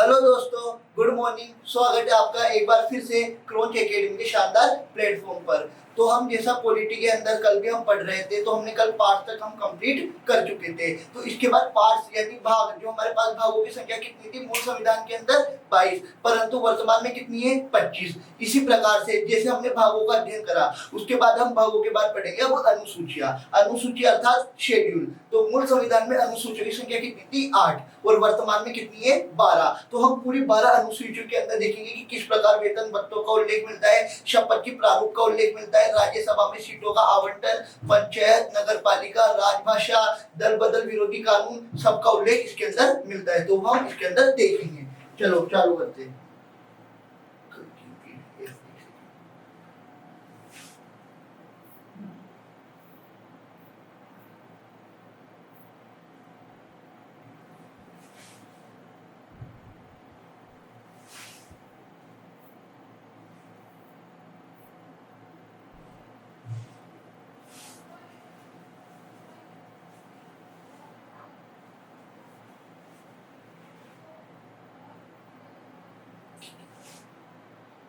Hello दोस्तों, good morning. स्वागत है आपका एक बार फिर से क्रोच एकेडमी के शानदार प्लेटफॉर्म पर। तो हम जैसा पॉलिटी के अंदर कल भी हम पढ़ रहे थे, तो हमने कल पार्ट तक हम कंप्लीट कर चुके थे। तो इसके बाद पार्ट्स यानी भाग, जो हमारे पास भागों की संख्या कितनी थी मूल संविधान के अंदर 22, परंतु वर्तमान में कितनी है 25। इसी प्रकार से जैसे हमने भागों का अध्ययन करा, उसके बाद हम भागों के बाद पढ़ेंगे अब अनुसूचियां। अनुसूची अर्थात शेड्यूल। तो मूल संविधान में अनुसूचियों की संख्या कितनी थी 8 और वर्तमान में कितनी है 12। तो हम पूरी 12 अनुसूचियों के अंदर देखेंगे कि किस प्रकार वेतन भत्तों का उल्लेख मिलता है, शपथ की प्रारूप का उल्लेख मिलता है, राज्यसभा में सीटों का आवंटन, पंचायत, नगरपालिका, राजभाषा, दल बदल विरोधी कानून, सबका उल्लेख इसके अंदर मिलता है। तो हम इसके अंदर देखेंगे। चलो चालू करते हैं।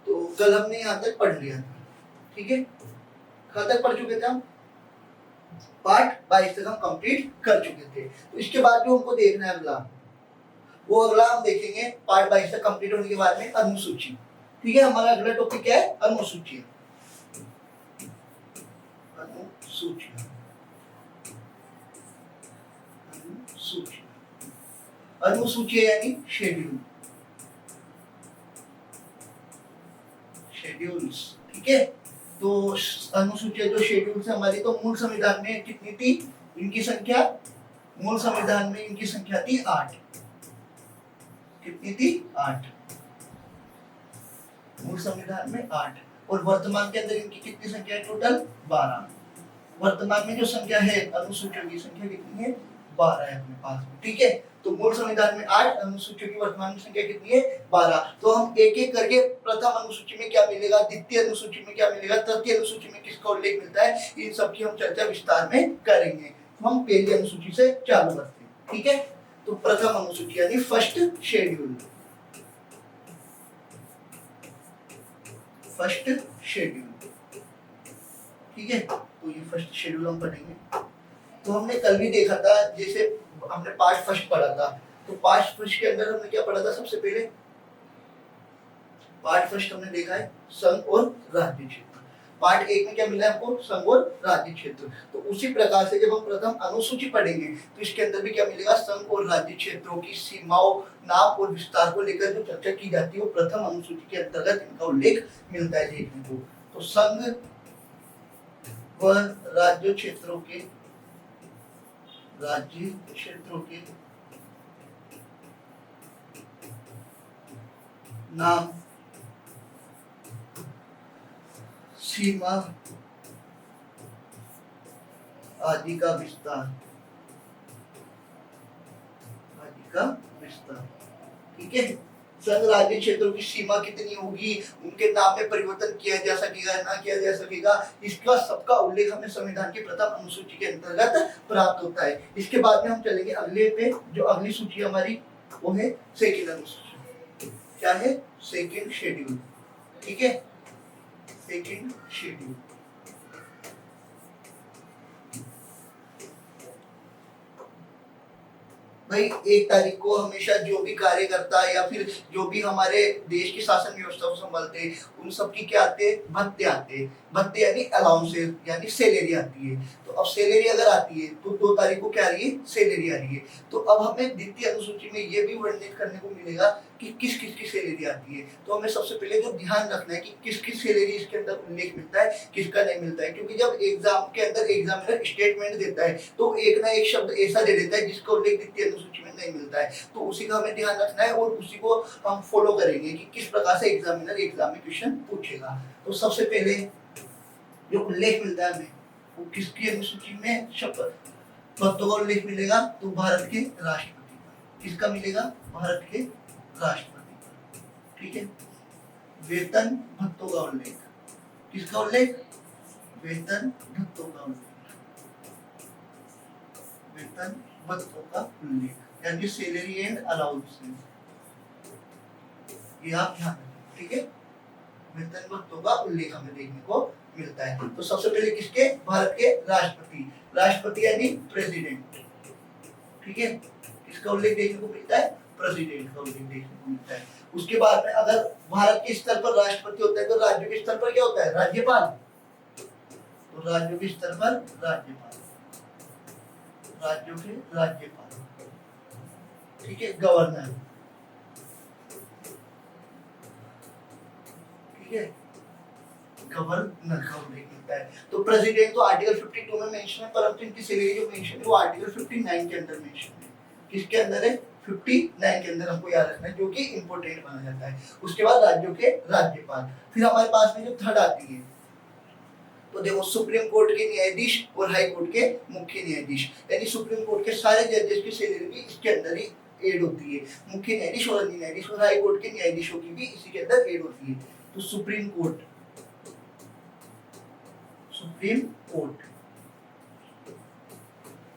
तो कल हमने यहाँ तक पढ़ लिया, ठीक है। कहाँ तक पढ़ चुके थे हम? पार्ट 22 तक हम कंप्लीट कर चुके थे। तो इसके बाद जो हमको देखना है अगला, वो अगला हम देखेंगे पार्ट 22 तक कंप्लीट होने के बाद में अनुसूची। ठीक है, हमारा अगला टॉपिक क्या है? अनुसूची। अनुसूची अनुसूची अनुसूची यानी शेड्यूल, शेड्यूल्स। ठीक है, तो अनुसूची जो शेड्यूल्स है हमारी, तो मूल संविधान में कितनी थी इनकी संख्या? मूल संविधान में इनकी संख्या थी 8। कितनी थी? 8। मूल संविधान में 8 और वर्तमान के अंदर इनकी कितनी संख्या है? टोटल 12। वर्तमान में जो संख्या है अनुसूचियों की संख्या कितनी है? 12 है अपने पास में। ठीक है, तो मूल संविधान में 8, अनुसूचियों की वर्तमान में संख्या कितनी है? 12। तो हम एक एक करके प्रथम अनुसूची में क्या मिलेगा, द्वितीय अनुसूची में क्या मिलेगा, तृतीय अनुसूची में किसका उल्लेख मिलता है, इन सब की हम चर्चा विस्तार में करेंगे। तो हम पहली अनुसूची से चालू करते हैं। ठीक है, तो प्रथम अनुसूची यानी फर्स्ट शेड्यूल। फर्स्ट शेड्यूल, ठीक है, तो ये फर्स्ट शेड्यूल हम पढ़ेंगे। तो हमने कल भी देखा था, जैसे हमने पार्ट फर्स्ट पढ़ा था, तो पार्ट फर्स्ट के अंदर हमने क्या पढ़ा था? सबसे पहले पार्ट फर्स्ट हमने देखा है संघ और राज्य क्षेत्र। पार्ट एक में क्या मिला है आपको? संघ और राज्य क्षेत्र। तो उसी प्रकार से जब हम प्रथम अनुसूची पढ़ेंगे, तो इसके अंदर भी क्या मिलेगा? संघ और राज्य क्षेत्रों की सीमाओं, नाप और विस्तार को लेकर जो चर्चा की जाती है, वो प्रथम अनुसूची के अंतर्गत इनका उल्लेख मिलता है देखने को। तो संघ व राज्य क्षेत्रों के नाम, सीमा आदि का विस्तार, ठीक है। संघ राज्य क्षेत्रों की सीमा कितनी होगी, उनके नाम में परिवर्तन किया जा सकेगा ना किया जा सकेगा, इसका सबका उल्लेख हमें संविधान की प्रथम अनुसूची के अंतर्गत प्राप्त होता है। इसके बाद में हम चलेंगे अगले पे, जो अगली सूची हमारी वो है सेकंड अनुसूची। क्या है? Second schedule. ठीक है, सेकंड शेड्यूल। भाई 1 तारीख को हमेशा जो भी कार्यकर्ता या फिर जो भी हमारे देश की शासन व्यवस्था को संभालते हैं, उन सब की क्या आते हैं? भत्ते आते हैं। भत्ते यानी अलाउंसेस यानी सैलरी आती है। तो अब सैलरी अगर आती है तो 2 तारीख को क्या आ रही है? सैलरी आ रही है। तो अब हमें द्वितीय अनुसूची में ये भी वर्णित करने को मिलेगा कि किस किस की सैलरी आती है। तो हमें सबसे पहले जो ध्यान रखना है कि किस किस सैलरी इसके अंदर उल्लेख मिलता है, किसका नहीं मिलता है। क्योंकि जब एग्जाम के अंदर एग्जामिनर स्टेटमेंट देता है, तो एक ना एक शब्द ऐसा दे देता है जिसका उल्लेख द्वितीय अनुसूची में नहीं मिलता है। तो उसी का हमें ध्यान रखना है और उसी को हम फॉलो करेंगे कि किस प्रकार से एग्जामिनर एग्जाम में क्वेश्चन पूछेगा। तो सबसे पहले जो उल्लेख मिलता है हमें, वो किसकी अनुसूची में शपथ भत्तों का उल्लेख मिलेगा? तो भारत के राष्ट्रपति का। किसका मिलेगा? भारत के राष्ट्रपति का। ठीक है, वेतन भत्तों का उल्लेख। किसका उल्लेख? वेतन भत्तों का उल्लेख। वेतन भत्तों का उल्लेख यानी सैलरी एंड अलाउंसेस। ये आप ध्यान रखें, ठीक है। वेतन भत्तों का उल्लेख हमें देखने को मिलता है। तो सबसे पहले किसके, भारत के राष्ट्रपति, राष्ट्रपति यानी प्रेसिडेंट, ठीक है, इसका उल्लेख देखने को मिलता है, प्रेसिडेंट का उल्लेख देखने को मिलता है। उसके बाद में अगर भारत के स्तर पर राष्ट्रपति होता है तो राज्यों के स्तर पर क्या होता है, राज्यपाल। तो राज्यों के स्तर पर राज्यपाल, राज्यों के राज्यपाल, ठीक है, गवर्नर, ठीक है, गवर्नर का उल्लेख मिलता है। तो प्रेसिडेंट तो आर्टिकल 52 में मेंशन है, परंतु इनकी सैलरी जो मेंशन है वो आर्टिकल 59 के अंदर मेंशन है। किसके अंदर है, 59 के अंदर, हमको याद रखना है, जो कि इंपोर्टेंट माना जाता है। उसके बाद राज्यों के राज्यपाल। फिर हमारे पास में जो थर्ड आती है, तो देखो सुप्रीम कोर्ट के न्यायाधीश और हाई कोर्ट के मुख्य न्यायाधीश, यानी सुप्रीम कोर्ट के सारे जजेस की सैलरी भी इसके अंदर ही ऐड होती है। मुख्य न्यायाधीश और अन्य न्यायाधीश और हाई कोर्ट के न्यायाधीशों की भी इसी के अंदर ऐड होती है। तो सुप्रीम कोर्ट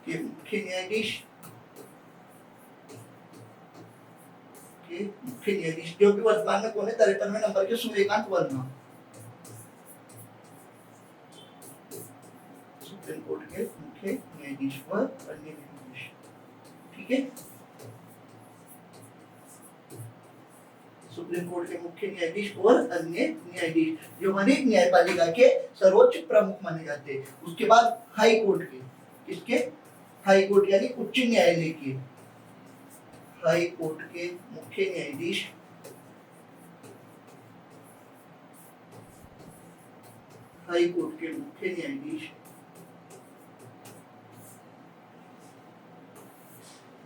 के मुख्य न्यायाधीश जो कि वर्तमान में कौन है, 53वें नंबर के सूर्यकांत वर्मा, सुप्रीम कोर्ट के मुख्य न्यायाधीश व अन्य न्यायाधीश, ठीक है। सुप्रीम कोर्ट के मुख्य न्यायाधीश और अन्य न्यायाधीश जो हमारी न्यायपालिका के सर्वोच्च प्रमुख माने जाते हैं। उसके बाद हाई कोर्ट के, किसके, हाई कोर्ट यानी उच्च न्यायालय के, हाई कोर्ट के मुख्य न्यायाधीश, हाई कोर्ट के मुख्य न्यायाधीश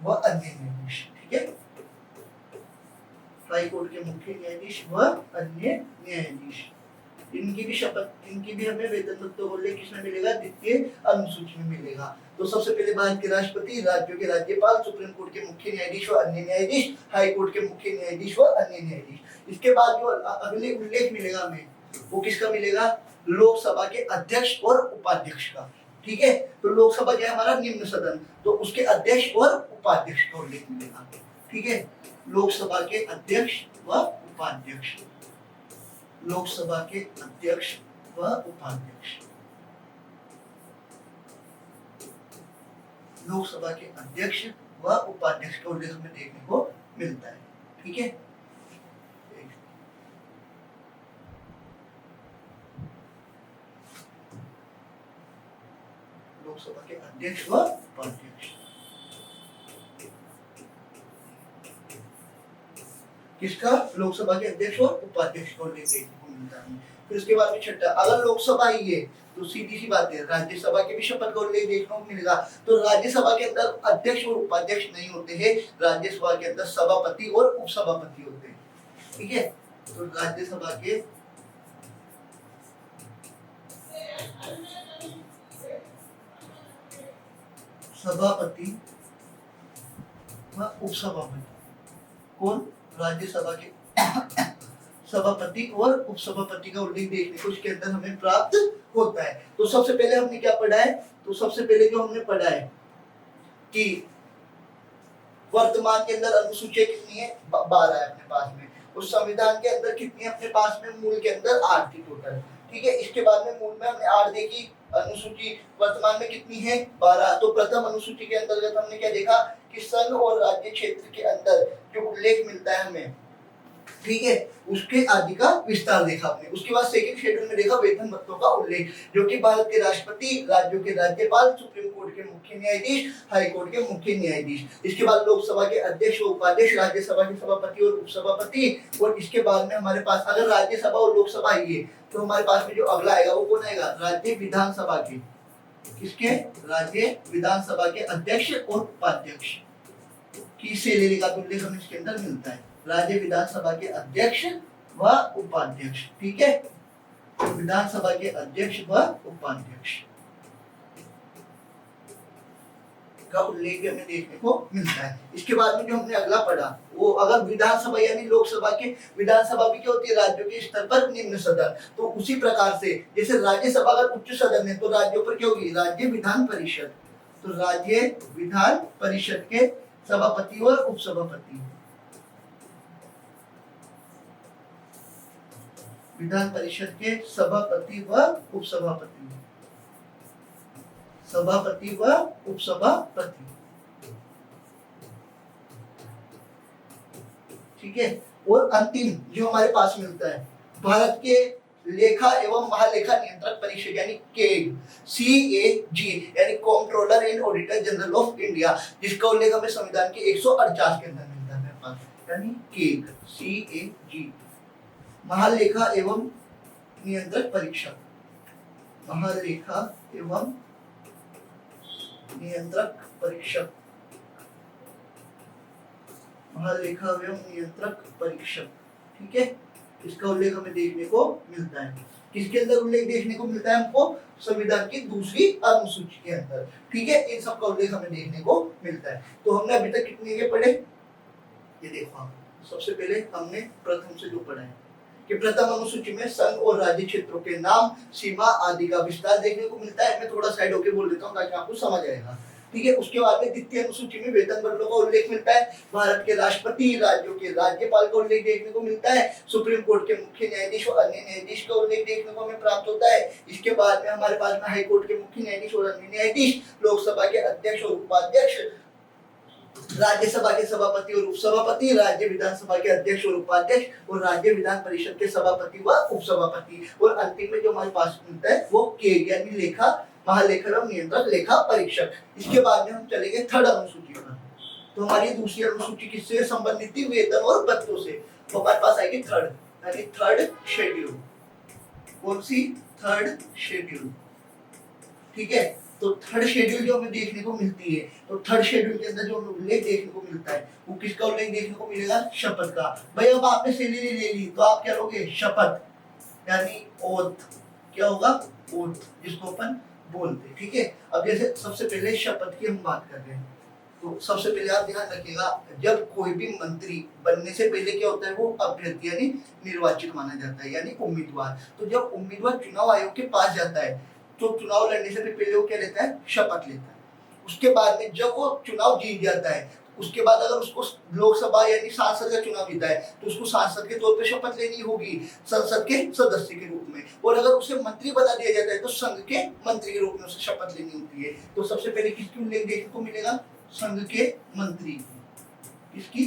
व अन्य न्यायाधीश, ठीक है, हाई कोर्ट के मुख्य न्यायाधीश व अन्य न्यायाधीश, इनकी भी शपथ, इनकी भी हमें वेतन भत्तों को लेकर किसमें मिलेगा, द्वितीय अनुसूची में मिलेगा। तो सबसे पहले भारत के राष्ट्रपति, राज्यों के राज्यपाल, सुप्रीम कोर्ट के मुख्य न्यायाधीश व अन्य न्यायाधीश, हाई कोर्ट के मुख्य न्यायाधीश व अन्य न्यायाधीश। इसके बाद जो अगले उल्लेख मिलेगा हमें, वो किसका मिलेगा, लोकसभा के अध्यक्ष और उपाध्यक्ष का, ठीक है। तो लोकसभा जो है हमारा निम्न सदन, तो उसके अध्यक्ष और उपाध्यक्ष का उल्लेख मिलेगा, ठीक है। लोकसभा के अध्यक्ष व उपाध्यक्ष, लोकसभा के अध्यक्ष व उपाध्यक्ष, लोकसभा के अध्यक्ष व उपाध्यक्ष का उल्लेख हमें देखने को मिलता है, ठीक है। लोकसभा के अध्यक्ष व उपाध्यक्ष, किसका, लोकसभा के अध्यक्ष और उपाध्यक्ष को देखने को मिलता है। फिर उसके बाद में छठा, अगर लोकसभा ही है तो सीधी सी बात है राज्यसभा के भी शपथ का उल्लेख देखने को मिलेगा। तो राज्यसभा के अंदर अध्यक्ष और उपाध्यक्ष नहीं होते हैं, राज्यसभा के अंदर सभापति और उपसभापति होते हैं, ठीक है। तो राज्यसभा के सभापति व उपसभापति, कौन, राज्यसभा के सभापति और उपसभापति का उल्लेख देखने को इसके अंदर हमें प्राप्त होता है। तो सबसे पहले हमने क्या पढ़ा है, तो सबसे पहले जो हमने पढ़ा है कि वर्तमान के अंदर अनुसूचियां कितनी है, 12 है अपने पास में। उस संविधान के अंदर कितनी है अपने पास में, मूल के अंदर 8 थी टोटल, ठीक है। इसके बाद में मूल में हमने 8 देखी, अनुसूची वर्तमान में कितनी है, 12। तो प्रथम अनुसूची के अंतर्गत हमने क्या देखा कि संघ और राज्य क्षेत्र के अंदर जो उल्लेख मिलता है हमें, ठीक है, उसके आदि का विस्तार देखा हमने। उसके बाद सेकंड शेड्यूल में देखा वेतन भत्तों का उल्लेख, जो कि भारत के राष्ट्रपति, राज्यों के राज्यपाल, सुप्रीम कोर्ट के मुख्य न्यायाधीश, हाई कोर्ट के मुख्य न्यायाधीश। इसके बाद लोकसभा के अध्यक्ष और उपाध्यक्ष, राज्यसभा के सभापति और उपसभापति, और इसके बाद में हमारे पास अगर राज्यसभा और लोकसभा ही है तो हमारे पास में जो अगला आएगा वो कौन आएगा, राज्य विधानसभा के, किसके, राज्य विधानसभा के अध्यक्ष और उपाध्यक्ष की सैलरी का उल्लेख हमें इसके अंदर मिलता है। राज्य विधानसभा के अध्यक्ष व उपाध्यक्ष, ठीक है, विधानसभा के अध्यक्ष व उपाध्यक्ष का उल्लेख हमें देखने को मिलता है। इसके बाद में जो हमने अगला पढ़ा वो, अगर विधानसभा यानी लोकसभा के, विधानसभा भी क्या होती है, राज्यों के स्तर पर निम्न सदन। तो उसी प्रकार से जैसे राज्यसभा अगर उच्च सदन है तो राज्यों पर क्या होगी, राज्य विधान परिषद। तो राज्य विधान परिषद के सभापति और उपसभापति, विधान परिषद के सभापति व उपसभापति, सभापति व उपसभापति। ठीक है। और अंतिम जो हमारे पास मिलता है, भारत के लेखा एवं महालेखा नियंत्रक परिषद यानी केग, CAG यानी controller and auditor general of India, जिसका उल्लेख हमें संविधान के 148 के अंदर मिलता है मेरे पास, यानी केग, CAG, महालेखा एवं नियंत्रक परीक्षक, महालेखा एवं नियंत्रक परीक्षक, महालेखा एवं नियंत्रक परीक्षक। ठीक है, इसका उल्लेख हमें देखने को मिलता है। किसके अंदर उल्लेख देखने को मिलता है हमको? संविधान की दूसरी अनुसूची के अंदर। ठीक है, इन सब का उल्लेख हमें देखने को मिलता है। तो हमने अभी तक कितने के पढ़े? ये देखो, हम सबसे पहले हमने प्रथम से जो पढ़ा है कि प्रथम अनुसूची में संघ और राज्य क्षेत्रों के नाम, सीमा आदि का विस्तार देखने को मिलता है। मैं थोड़ा साइड होके बोल देता हूँ ताकि आपको समझ आएगा। ठीक है, उसके बाद में द्वितीय अनुसूची में वेतन बंडलों का उल्लेख मिलता है। भारत के राष्ट्रपति, राज्यों के राज्यपाल का उल्लेख देखने को मिलता है। सुप्रीम कोर्ट के मुख्य न्यायाधीश और अन्य न्यायाधीश का उल्लेख देखने को हमें प्राप्त होता है। इसके बाद में हमारे पास में हाई कोर्ट के मुख्य न्यायाधीश और अन्य न्यायाधीश, लोकसभा के अध्यक्ष और उपाध्यक्ष, राज्यसभा के सभापति और उपसभापति, राज्य विधानसभा के अध्यक्ष और उपाध्यक्ष, और राज्य विधान परिषद के सभापति व उपसभापति, और अंतिम में जो हमारे पास मिलता है वो केग यानी लेखा, महालेखा एवं नियंत्रक लेखा परीक्षक। इसके बाद में हम चलेंगे थर्ड अनुसूची पर। तो हमारी दूसरी अनुसूची किससे संबंधित थी? वेतन और भत्तों से। तो हमारे पास आएगी थर्ड, यानी थर्ड शेड्यूल। कौन सी? Third schedule. ठीक है, तो थर्ड शेड्यूल जो हमें देखने को मिलती है, तो थर्ड शेड्यूल के अंदर जो उल्लेख देखने को मिलता है वो किसका उल्लेख देखने को मिलेगा? शपथ का। भाई अब आपने सैलरी ले ली तो आप क्या लोगे? शपथ, यानी ओथ। क्या होगा? ओथ, जिसको अपन बोलते हैं। ठीक है, अब जैसे सबसे पहले शपथ की हम बात कर रहे हैं, तो सबसे पहले आप ध्यान रखिएगा, जब कोई भी मंत्री बनने से पहले क्या होता है? वो अभ्यर्थी यानी निर्वाचित माना जाता है, यानी उम्मीदवार। तो जब उम्मीदवार चुनाव आयोग के पास जाता है तो चुनाव लड़ने से पहले वो क्या लेता है? शपथ लेता है। उसके बाद में जब वो चुनाव जीत जाता है, उसके बाद अगर उसको लोकसभा यानी सांसद का चुनाव जीता है तो उसको सांसद के तौर पे शपथ लेनी होगी, संसद के सदस्य के रूप में। और अगर उसे मंत्री बना दिया जाता है तो संघ के मंत्री के रूप में उसे शपथ लेनी होती है। तो सबसे पहले किसकी उल्लेख देखने को मिलेगा? संघ के मंत्री की। किसकी?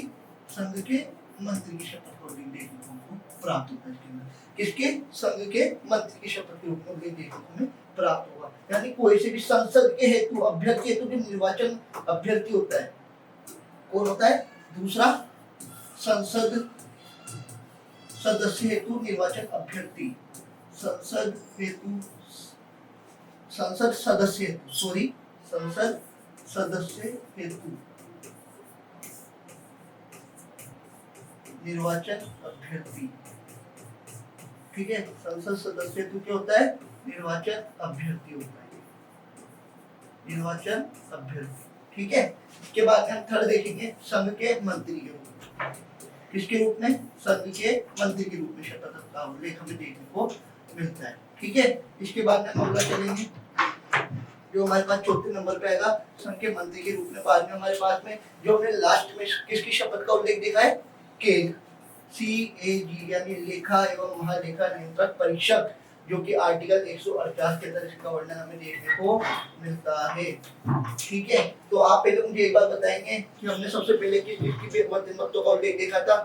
संघ के मंत्री की शपथ को देखने को प्राप्त होता है। किसके? संघ के मंत्री की शपथ के रूप में देखने को हमें प्राप्त होगा। यानी कोई से भी संसद के हेतु, अभ्यर्थी हेतु जो निर्वाचन अभ्यर्थी होता है, कौन होता है? दूसरा, संसद सदस्य हेतु निर्वाचन अभ्यर्थी, संसद हेतु, संसद सदस्य हेतु, सॉरी, संसद सदस्य हेतु निर्वाचन अभ्यर्थी। ठीक है, संसद सदस्य हेतु क्या होता है? निर्वाचन अभ्यर्थी होता है, निर्वाचन अभ्यर्थी। ठीक है, इसके बाद हम थर्ड देखेंगे, संघ के मंत्री के रूप में। किसके रूप में? संघ के मंत्री के रूप में शपथ का उल्लेख हमें देखने को मिलता है। ठीक है, इसके बाद हम अगला चलेंगे, जो हमारे पास चौथे नंबर पे आएगा संघ के मंत्री के रूप में। बाद में हमारे पास में जो हमने लास्ट में किसकी शपथ का उल्लेख देखा है? केग, CAG यानी लेखा एवं महालेखा नियंत्रक परीक्षक, जो कि आर्टिकल 148 के अंदर इसका वर्णन हमें देखने को मिलता है। ठीक है, तो आप पहले मुझे एक बात बताएंगे कि हमने सबसे पहले किसकी मतों का उल्लेख देखा था?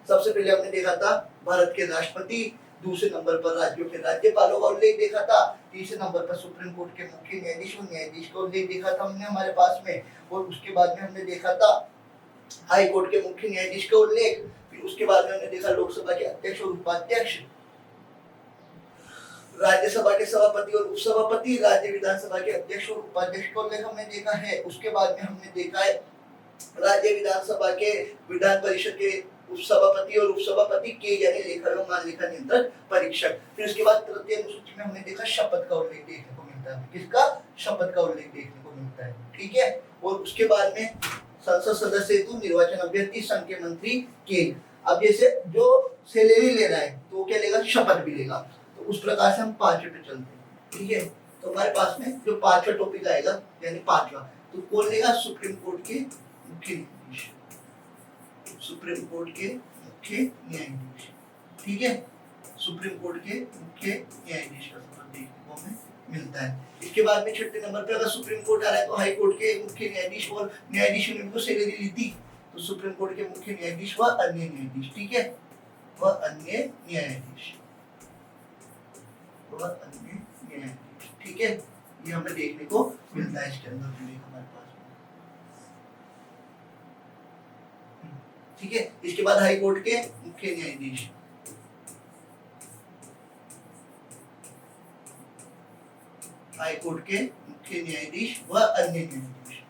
सबसे पहले हमने देखा था भारत के राष्ट्रपति, दूसरे नंबर पर राज्यों के राज्यपालों का उल्लेख देखा था, तीसरे नंबर पर सुप्रीम कोर्ट के मुख्य न्यायाधीश और न्यायाधीश का उल्लेख देखा था हमने हमारे पास में, और उसके बाद में हमने देखा था हाई कोर्ट के मुख्य न्यायाधीश का उल्लेख। फिर उसके बाद में हमने देखा लोकसभा के अध्यक्ष और उपाध्यक्ष, राज्यसभा के सभापति और उपसभापति, राज्य विधानसभा के अध्यक्ष और उपाध्यक्ष का उल्लेख हमने देखा है। उसके बाद में हमने देखा है राज्य विधानसभा के विधान परिषद के उपसभापति और उपसभापति के यानी लेखा एवं महालेखा नियंत्रक परीक्षक। फिर उसके बाद तृतीय अनुसूची में हमने देखा शपथ का उल्लेख देखने को मिलता है। किसका? शपथ का उल्लेख देखने को मिलता है। ठीक है, और उसके बाद में संसद सदस्य हेतु निर्वाचन अभ्यर्थी, संघ के मंत्री के। अब जैसे जो सैलरी ले रहा है तो क्या लेगा? शपथ भी लेगा। तो उस प्रकार से हम पांचवे पे चलते हैं। ठीक है, तो हमारे पास में जो पांचवा टॉपिक आएगा यानी पांचवा, तो कौन लेगा? सुप्रीम कोर्ट के मुख्य न्यायाधीश, सुप्रीम कोर्ट के मुख्य न्यायाधीश। ठीक है, सुप्रीम कोर्ट के मुख्य न्यायाधीश का शपथ देखने को हमें मिलता है। इसके बाद में छठे नंबर पे अगर सुप्रीम कोर्ट आ रहा है तो हाई कोर्ट के मुख्य न्यायाधीश और न्यायाधीशों ने उनको सैलरी ली थी, तो सुप्रीम कोर्ट के मुख्य न्यायाधीश व अन्य न्यायाधीश, ठीक है, वह अन्य न्यायाधीश, वह अन्य न्यायाधीश, ठीक है, ये हमें देखने को मिलता है इसके अंदर हमारे पास, ठीक है। इसके बाद हाई कोर्ट के मुख्य न्यायाधीश, हाई कोर्ट के मुख्य न्यायाधीश व अन्य न्यायाधीश,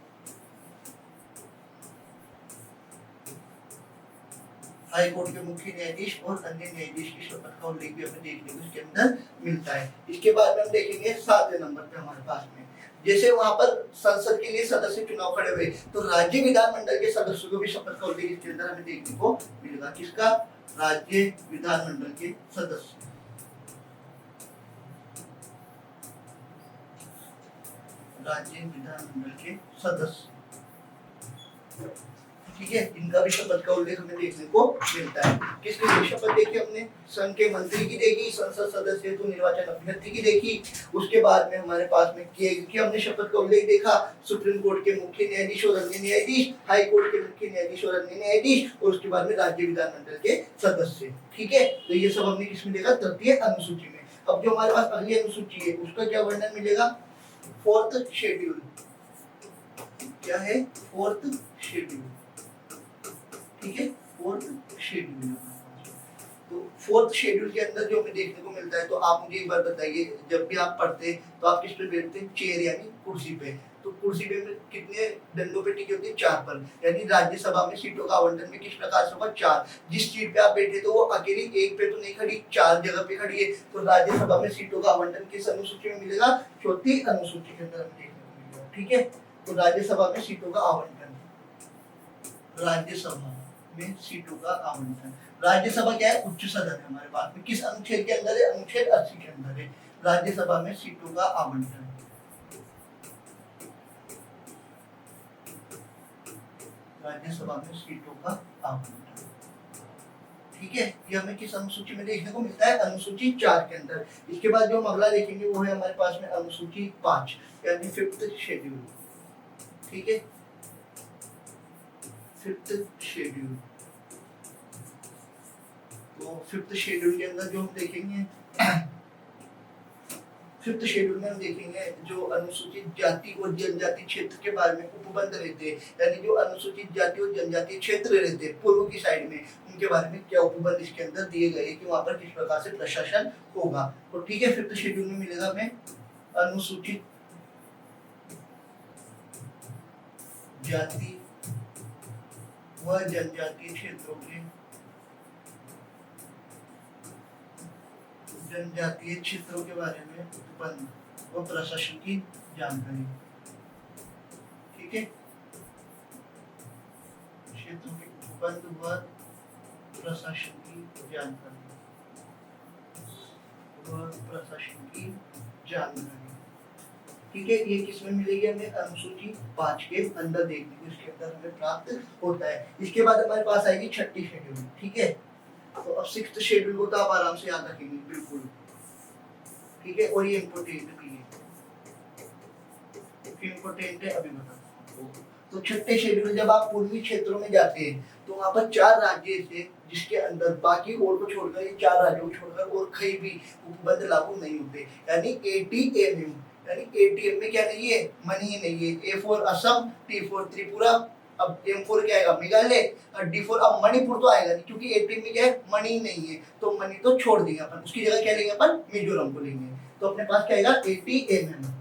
हाई कोर्ट के मुख्य न्यायाधीश और अन्य न्यायाधीश की शपथ का उल्लेख भी हमें देखने को इसके अंदर मिलता है। इसके बाद में हम देखेंगे 7वें नंबर पे हमारे पास में, जैसे वहां पर संसद के लिए सदस्य चुनाव खड़े हुए तो राज्य विधानमंडल के सदस्यों को भी शपथ का उल्लेख इसके अंदर हमें देखने को मिलेगा। किसका? राज्य विधानमंडल के सदस्य, राज्य विधानमंडल के सदस्य, ठीक है, इनका भी शपथ का उल्लेख हमें देखने को मिलता है। किसकी शपथ देखी हमने? संघ के मंत्री की देखी, संसद सदस्य हेतु निर्वाचन अभ्यर्थी की देखी, उसके बाद में हमारे पास में की हमने शपथ का उल्लेख देखा सुप्रीम कोर्ट के मुख्य न्यायाधीश और अन्य न्यायाधीश, हाई कोर्ट के मुख्य न्यायाधीश और अन्य न्यायाधीश, और उसके बाद में राज्य विधानमंडल के सदस्य, ठीक है। तो ये सब हमने किसमें देखा? तृतीय अनुसूची में। अब जो हमारे पास अगली अनुसूची है उसका क्या वर्णन मिलेगा? फोर्थ शेड्यूल, क्या है? फोर्थ शेड्यूल, ठीक है, फोर्थ शेड्यूल। तो फोर्थ शेड्यूल के अंदर जो हमें देखने को मिलता है, तो आप मुझे एक बार बताइए, जब भी आप पढ़ते हैं तो आप किस पे बैठते हैं? चेयर यानी कुर्सी पे। तो कुर्सी पे कितने डंडों पे टिके होते हैं? 4 पर। यानी राज्यसभा में सीटों का आवंटन में किस प्रकार से होगा? 4। जिस सीट पे आप बैठे तो वो अकेली एक पे तो नहीं खड़ी, 4 जगह पे खड़ी है। तो राज्यसभा में सीटों का आवंटन किस अनुसूची में मिलेगा? चौथी अनुसूची के अंदर हमें देखने को मिलेगा, ठीक है। तो राज्यसभा में सीटों का आवंटन, राज्यसभा में सीटों का आवंटन, राज्यसभा क्या है? उच्च सदन है हमारे पास में। किस अनुच्छेद के अंदर है? अनुच्छेद 80 के अंदर है। राज्यसभा में सीटों का आवंटन, राज्यसभा में सीटों का आवंटन, ठीक है। ये हमें किस अनुसूची में देखने को मिलता है? अनुसूची 4 के अंदर। इसके बाद जो हम अगला देखेंगे वो है हमारे पास में अनुसूची 5 यानी 5th शेड्यूल, ठीक है, 5th शेड्यूल। तो 5th शेड्यूल के अंदर जो हम देखेंगे, 5th शेड्यूल में हम देखेंगे जो अनुसूचित जाति और जनजाति क्षेत्र के बारे में उपबंध रहते हैं, यानी जो अनुसूचित जाति और जनजाति क्षेत्र रहते हैं पूर्व की साइड में, उनके बारे में क्या उपबंध इसके अंदर दिए गए कि वहां पर किस प्रकार से प्रशासन होगा। तो ठीक है, 5th शेड्यूल में मिलेगा हमें अनुसूचित जाति व जनजातीय क्षेत्रों के, जनजातीय क्षेत्रों के बारे में उपबंध व प्रशासन की जानकारी, ठीक है, क्षेत्रों के उपबंध व प्रशासन की जानकारी, व प्रशासन की जानकारी, ठीक है। ये किसमें मिलेगी? हमें अनुसूची 5 के अंदर देखने को इसके अंदर हमें प्राप्त होता है। इसके बाद हमारे पास आएगी 6ठी शेड्यूल, ठीक है। तो अब 6th शेड्यूल को तो आप आराम से याद रखेंगे बिल्कुल, ठीक है, और ये इम्पोर्टेंट भी है, इम्पोर्टेंट है, अभी बताता हूं। तो 6ठे शेड्यूल जब आप पूर्वी क्षेत्रों में जाते हैं तो वहां पर 4 राज्य थे जिसके अंदर बाकी और को छोड़कर, ये 4 राज्यों को छोड़कर और कहीं भी उपबंध लागू नहीं होते, यानी एटीएमएम, यानी एटीएम में क्या नहीं है? मनी ही नहीं है। A for Assam, T for Tripura, अब एम फॉर क्या आएगा? मेघालय, और डी फॉर अब मणिपुर तो आएगा नहीं क्योंकि एटीएम में क्या है? मनी नहीं है, तो मनी तो छोड़ देंगे अपन, उसकी जगह क्या लेंगे अपन? मिजोरम को लेंगे। तो अपने पास क्या आएगा? एटीएमएम,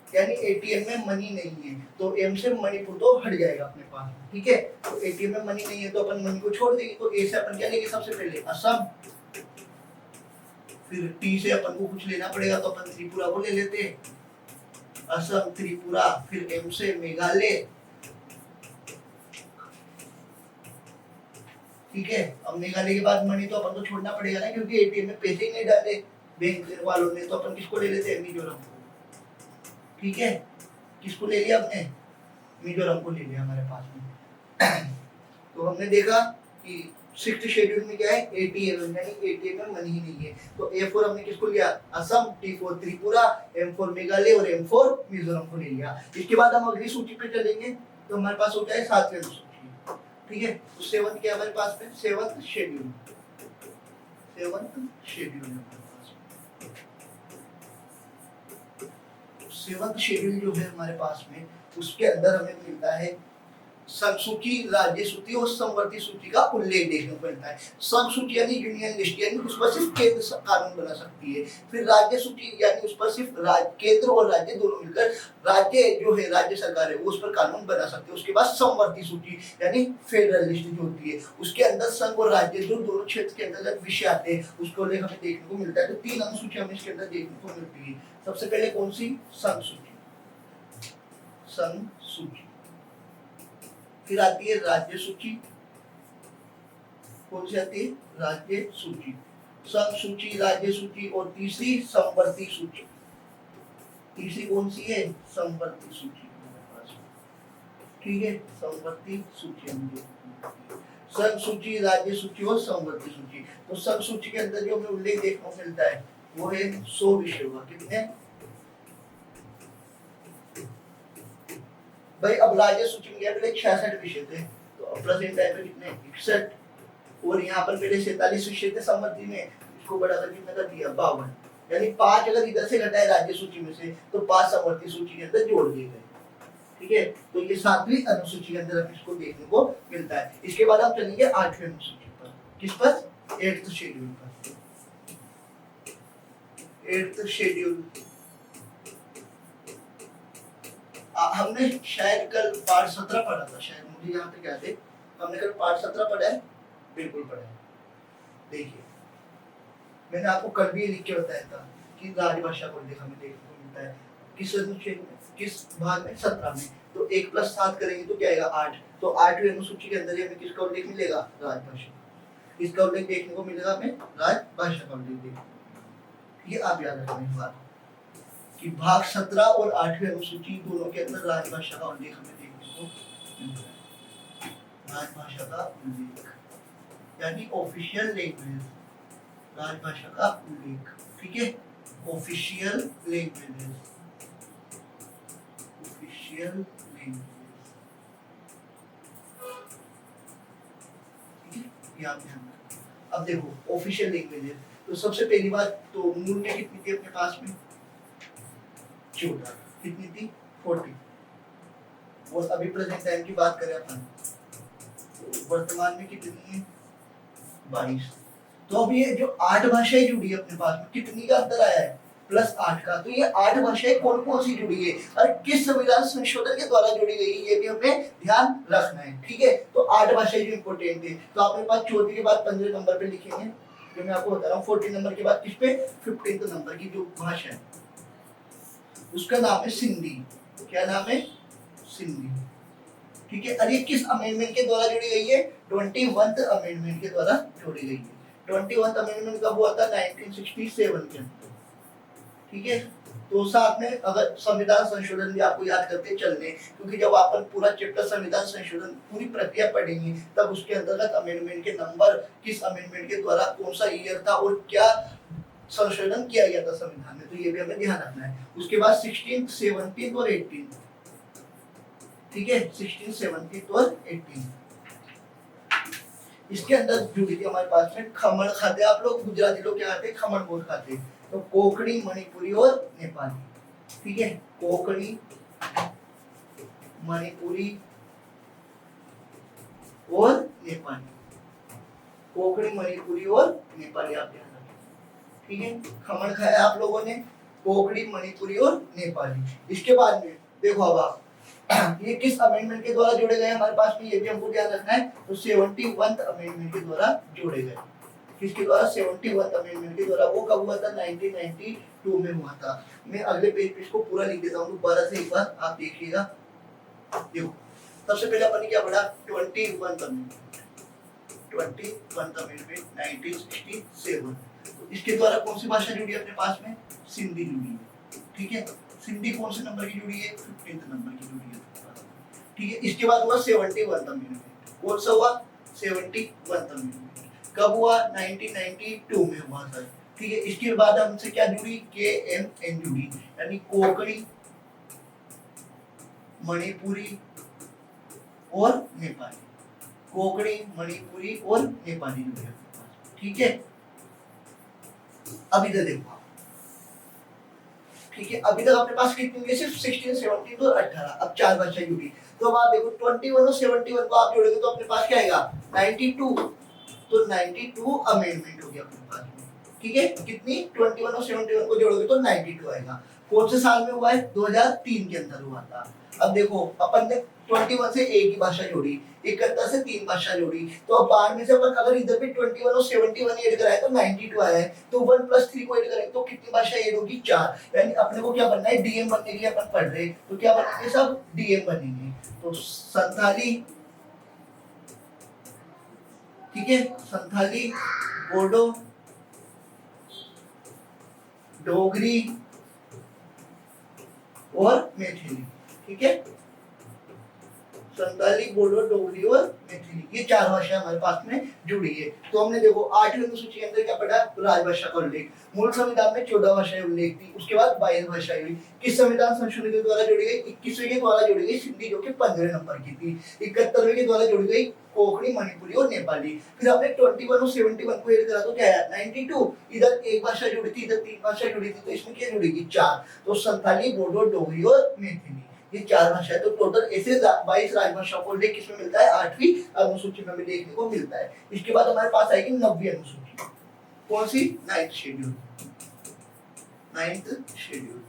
यानी एटीएम में मनी नहीं है, तो एम से मणिपुर तो हट जाएगा अपने पास, ठीक है। तो एटीएम में मनी नहीं है तो अपन मनी को छोड़ देंगे, तो ए से अपन क्या लेंगे? सबसे पहले असम, फिर टी से अपन को कुछ लेना पड़ेगा तो अपन त्रिपुरा को ले लेते हैं, असम, त्रिपुरा, फिर एम से मेघालय, ठीक है। अब मेघालय के बाद मनी तो अपन को छोड़ना पड़ेगा ना, क्योंकि एटीएम में पैसे ही नहीं डाले बैंक वालों ने, तो अपन किसको ले लेते हैं? मिजोरम को, ठीक है। किसको ले लिया आपने? मिजोरम को ले लिया हमारे पास में। तो हमने देखा कि 6th शेड्यूल में क्या है 80 mm, यानी 80 mm मन ही नहीं है। तो A4 हमने किसको लिया, असम, T4 त्रिपुरा, M4 मेघालय और M4 मिजोरम को ले लिया। इसके बाद हम अगली सूची पे चलेंगे, तो हमारे पास होता है 7वें अनुसूची, ठीक है। तो 7th क्या हमारे पास में, 7th शेड्यूल, 7th शेड्यूल है हमारे पास। 7th शेड्यूल जो है हमारे पास में, उसके अंदर हमें मिलता है संघ सूची, राज्य सूची और समवर्ती सूची का उल्लेख देखने को मिलता है। संघ सूची यानी यूनियन लिस्ट, यानी उस पर सिर्फ केंद्र कानून बना सकती है। फिर राज्य सूची यानी उस पर सिर्फ केंद्र और राज्य दोनों मिलकर, राज्य जो है राज्य सरकार है वो उस पर कानून बना सकते हैं। उसके बाद समवर्ती सूची यानी फेडरल लिस्ट जो होती है, उसके अंदर संघ और राज्य जो दोनों क्षेत्र के अंतर्गत विषय आते हैं उसको उल्लेख हमें देखने को मिलता है। तो 3 अनुसूची हमें इसके अंदर देखने को मिलती है। सबसे पहले कौन सी, संघ सूची, संघ सूची। फिर आती है राज्य सूची, कौन सी आती है, राज्य सूची, संघ सूची, राज्य सूची, और तीसरी समवर्ती सूची। तीसरी कौन सी है, समवर्ती सूची, ठीक है, समवर्ती सूची। संघ सूची, राज्य सूची और समवर्ती सूची। तो संघ सूची के अंदर जो हमें उल्लेख देखने को मिलता है वो है 100 विषय हुआ, कितने भाई। अब राज्य सूची में क्या, पहले 66 विषय थे, तो अब प्रेजेंट टाइम में कितने, 61, और यहाँ पर पहले 47 विषय थे समवर्ती में, इसको बढ़ाकर कितना कर दिया, 52, यानी 5 अगर इधर से घटाए राज्य सूची में से तो 5 समवर्ती सूची के अंदर जोड़ दिए गए, ठीक है। तो ये 7वीं अनुसूची के अंदर हमें इसको देखने को मिलता है। इसके बाद हम चलेंगे 8वीं अनुसूची पर, किस पर, 8th शेड्यूल पर। 8th शेड्यूल हमने शायद कल पार्ट 17 पढ़ा था, शायद मुझे यहाँ पे क्या थे, हमने कल पार्ट 17 पढ़ा है, बिल्कुल पढ़ा है। देखिए मैंने आपको कल भी लिख के बताया था कि राजभाषा को उल्लेख हमें देखने को मिलता है किस अनुच्छेद में, किस भाग में, 17 में। तो 1 + 7 करेंगे तो क्या आएगा, 8। तो 8वीं अनुसूची के अंदर हमें किसका उल्लेख मिलेगा, राजभाषा। इसका उल्लेख देखने को मिलेगा हमें, राजभाषा का उल्लेख देखने। ये आप याद रखें बात कि भाग 17 और 8वीं अनुसूची दोनों के अंदर राजभाषा का उल्लेख हमें देखने को मिलता है। राजभाषा का उल्लेख यानी ऑफिशियल लैंग्वेज, राजभाषा का उल्लेख, ठीक है, ऑफिशियल लैंग्वेज, ऑफिशियल लैंग्वेज, ठीक है, याद रखना। अब देखो ऑफिशियल लैंग्वेज, तो सबसे पहली बात तो मूल में कितनी थी अपने पास में, 14, कितनी थी, 40। और अभी प्रेजेंट टाइम की बात करें अपन, वर्तमान में कितनी है, 22। तो अब ये जो 8 भाषाएं जुड़ी है अपने पास में, कितनी का अंतर आया है, +8 का। तो ये 8 भाषाएं कौन कौन सी जुड़ी है और किस संविधान संशोधन के द्वारा जुड़ी गई है, ये भी हमें ध्यान रखना है, ठीक है। तो 8 भाषाएं जो इंपोर्टेंट है, तो आपके पास 14 के बाद 15 नंबर पे लिखेंगे, जो मैं आपको बता रहा हूँ। 14 नंबर के बाद किस पे, 15 नंबर की जो भाषा है उसका नाम है सिंधी। क्या नाम है, सिंधी, ठीक है। और ये किस अमेंडमेंट के द्वारा जुड़ी गई है, 21th अमेंडमेंट के द्वारा जोड़ी गई है। 21th अमेंडमेंट कब हुआ था, 1967 के अंदर, ठीक है। तो साथ में अगर संविधान संशोधन भी आपको याद करते चलने, क्योंकि जब आप पूरा चैप्टर संविधान संशोधन पूरी प्रक्रिया पढ़ेंगे तब उसके अंतर्गत अमेंडमेंट के नंबर, किस अमेंडमेंट के द्वारा कौन सा ईयर था और क्या संशोधन किया गया था संविधान में, तो ये भी हमें ध्यान रखना है। उसके बाद 16th, 17th और 18th, ठीक है, 16, 17 और 18 इसके अंदर जुड़ी थी हमारे पास में। खमण खाते आप लोग, गुजराती लोग क्या खाते हैं, खमण बहुत खाते हैं। तो कोंकणी, मणिपुरी और नेपाली, ठीक है, कोंकणी, मणिपुरी और नेपाली, कोंकणी, मणिपुरी और नेपाली आप ध्यान रखें, ठीक है। खमण खाया आप लोगों ने, कोंकणी, मणिपुरी और नेपाली। इसके बाद में देखो अब आप ये किस अमेंडमेंट के द्वारा जोड़े गए हमारे पास में, ये भी हमको ध्यान रखना है। तो 71th अमेंडमेंट के द्वारा जोड़े गए। किसके द्वारा, 71th अमेंडमेंट के द्वारा। वो कब हुआ था, 1992 में हुआ था। मैं अगले पेज पे इसको पूरा लिख देता हूँ, दोबारा से एक बार आप देखिएगा। देखो सबसे पहले अपन ने क्या पढ़ा, 21th अमेंडमेंट, 21th अमेंडमेंट 1967। तो इसके द्वारा कौन सी भाषा जुड़ी है अपने पास में, सिंधी जुड़ी है, ठीक है। सिंधी कौन से नंबर की जुड़ी है, 15th नंबर की जुड़ी है, ठीक है। इसके बाद हुआ 71th अमेंडमेंट, कौन सा हुआ, 71 अमेंडमेंट कब हुआ? 1992 में हुआ था। ठीक है, इसके बाद हमसे क्या जुड़ी? KMN जुड़ी, यानी कोंकणी, मणिपुरी और नेपाली। कोंकणी, मणिपुरी और नेपाली जुड़े। ठीक है, अब इधर देखो। ठीक है, अभी तक अपने पास कितनी हुई? सिर्फ 16, 17 और 18। अब 4 भाषाएं जुड़ी। तो अब आप देखो 21 और 71 को आप जोड़ोगे तो अपने पास क्या आएगा? 92। तो 92 अमेंडमेंट हो गया अपने पास में। ठीक है, कितनी? 21 और 71 को जोड़ोगे तो 92 आएगा। कौन से साल में हुआ है? 2003 के अंदर हुआ था। अब देखो अपन ने 21 से एक ही भाषा जोड़ी, 71 से 3 भाषा जोड़ी, तो अब बाद में से अपन अगर इधर भी 21 और 71 ऐड कराए तो 92 आया है। तो 1 + 3 को ऐड करेंगे तो कितनी भाषा ऐड होगी? 4। यानी अपने को क्या बनना है? डीएम बनने के लिए अपन पढ़ रहे हैं, तो क्या बनेंगे? सब डीएम बनेंगे। तो संथाली, ठीक है, संथाली, बोडो, डोगरी और मैथिली। ठीक है, संताली, बोडो, डोगरी और मैथिली, ये 4 भाषा हमारे पास में जुड़ी है। तो हमने देखो 8वीं अनुसूची के अंदर क्या पढ़ा? राजभाषा का उल्लेख। मूल संविधान में 14 भाषाएं उल्लेख थी, उसके बाद 22 भाषाएं हुई। किस संविधान संशोधन के द्वारा जोड़ी गई? 21वें के द्वारा जोड़ी गई सिंधी, जो कि 15वें नंबर की थी। 71वें के द्वारा जोड़ी गई कोंकणी, मणिपुरी और नेपाली। फिर हमने 21 और 71 को ऐड करा तो क्या आया? 92। इधर एक भाषा जुड़ी थी, इधर 3 भाषा जुड़ी थी, तो इसमें क्या जुड़ेगी? 4। तो संथाली, बोडो, डोगरी और मैथिली, ये 4 भाषा है। तो टोटल ऐसे 22 राजभाषाओं को उल्लेख किसमें मिलता है? 8वीं अनुसूची में भी देखने को मिलता है। इसके बाद हमारे पास आएगी 9वीं अनुसूची। कौन सी? 9th schedule. 9th शेड्यूल,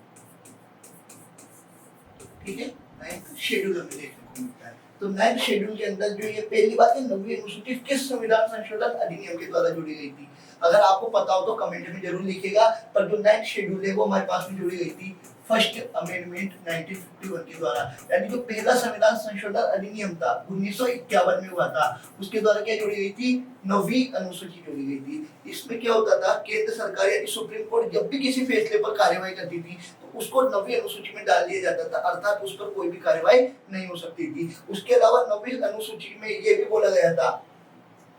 ठीक है, 9th शेड्यूल हमें देखने को मिलता है। तो 9th शेड्यूल के अंदर जो ये पहली बात है, 9वीं अनुसूची किस संविधान संशोधन अधिनियम के द्वारा जुड़ी गई थी? अगर आपको पता हो तो कमेंट में जरूर लिखिएगा। पर जो 9th शेड्यूल है वो हमारे पास में जुड़ी गई थी फर्स्ट अमेंडमेंट 1951 के द्वारा, यानी जो पहला संविधान संशोधन अधिनियम था 1951 में हुआ था, उसके द्वारा क्या जोड़ी गई थी? 9वीं अनुसूची जोड़ी गई थी। इसमें क्या होता था? केंद्र सरकार यानी सुप्रीम कोर्ट जब भी किसी फैसले पर कार्यवाही करती थी तो उसको 9वीं अनुसूची में डाल दिया जाता था, अर्थात उस पर कोई भी कार्यवाही नहीं हो सकती थी। उसके अलावा 9वीं अनुसूची में ये भी बोला गया था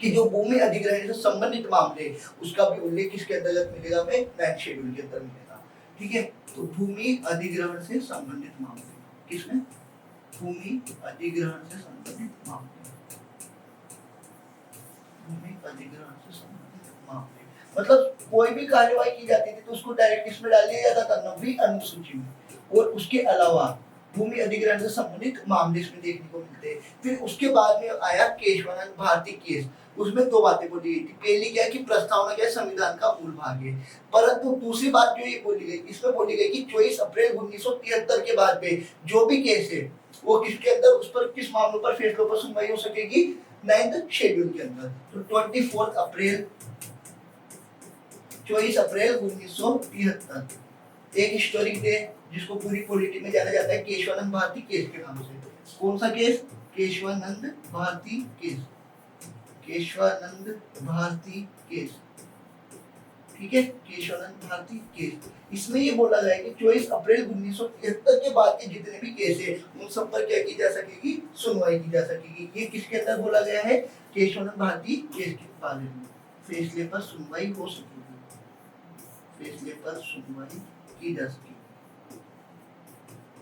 कि जो भूमि अधिग्रहण से संबंधित मामले, उसका भी उल्लेख किसके अंतर्गत मिलेगा? हमें 9th शेड्यूल के अंदर मिलेगा। ठीक है, तो भूमि अधिग्रहण से संबंधित मामले, किसमें? भूमि अधिग्रहण से संबंधित मामले, भूमि अधिग्रहण से संबंधित मामले, मतलब कोई भी कार्यवाही की जाती थी तो उसको डायरेक्ट किसमें डाल दिया जाता था? 9वीं अनुसूची में। और उसके अलावा भूमि अधिग्रहण से संबंधित मामले इसमें देखने को मिलते हैं। फिर उसके बाद में आया केशवानंद भारती केस, उसमें 2 बातें बोली गई थी। पहली क्या है कि प्रस्तावना क्या है? संविधान का मूल भाग है। परंतु दूसरी बात जो ये बोली गई, इसमें बोली गई कि 24 अप्रैल 1973 के बाद में जो भी केस है वो किसके अंदर, उस पर किस मामलों पर, फैसलों पर सुनवाई हो सकेगी? 9th शेड्यूल के अंदर। तो 24 अप्रैल 1973 एक हिस्टोरिक डे जिसको पूरी पॉलिटी में जाना जाता है केशवानंद भारती केस के नाम से। कौन सा case? Kesavananda Bharati case, Kesavananda Bharati case. ठीक है, केशवानंद भारती केस। इसमें ये बोला गया है कि 24 अप्रैल 1973 के बाद के जितने भी केस है उन सब पर क्या की जा सकेगी? सुनवाई की जा सकेगी। ये किसके अंदर बोला गया है? केशवानंद भारती केस के बारे में। फैसले पर सुनवाई हो सकेगी, फैसले पर सुनवाई की जा सकेगी,